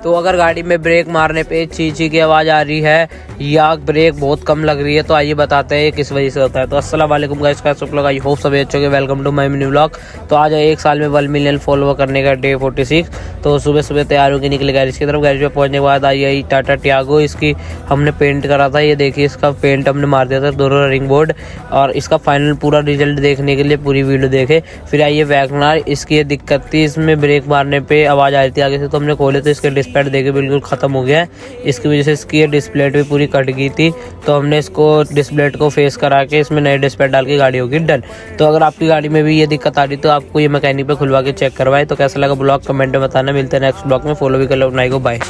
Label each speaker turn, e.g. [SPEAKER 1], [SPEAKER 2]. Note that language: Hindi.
[SPEAKER 1] तो अगर गाड़ी में ब्रेक मारने पे ची की आवाज़ आ रही है या ब्रेक बहुत कम लग रही है तो आइए बताते हैं किस वजह से होता है। तो अस्सलाम वालेकुम गाइस, कैसे आप लोग? आई होप सभी अच्छे होंगे। Welcome to my mini vlog. तो आज है 1 साल में 1 मिलियन फॉलोवर करने का डे 46। तो सुबह सुबह तैयार होकर निकले गैरेज की तरफ। गैरेज पे पहुंचने के बाद आई टाटा टियागो, इसकी हमने पेंट करा था। ये देखिए इसका पेंट हमने मार दिया था, दोनों रिंग बोर्ड। और इसका फाइनल पूरा रिजल्ट देखने के लिए पूरी वीडियो देखे। फिर आइए वैगनआर, इसकी ये दिक्कत थी, इसमें ब्रेक मारने पे आवाज़ आ रही थी आगे से, तो हमने खोले तो इसके डिस्प्ले देखे बिल्कुल ख़त्म हो गया है। इसकी वजह से इसकी डिस्प्ले भी पूरी कट गई थी। तो हमने इसको डिस्प्ले को फेस करा के इसमें नए डिस्प्ले डाल के गाड़ी होगी डन। तो अगर आपकी गाड़ी में भी ये दिक्कत आ रही तो आपको ये मैकेनिक पे खुलवा के चेक करवाए। तो कैसा लगा ब्लॉग कमेंट में बताना। मिलते हैं नेक्स्ट ब्लॉग में। फॉलो भी कर लो, बाय।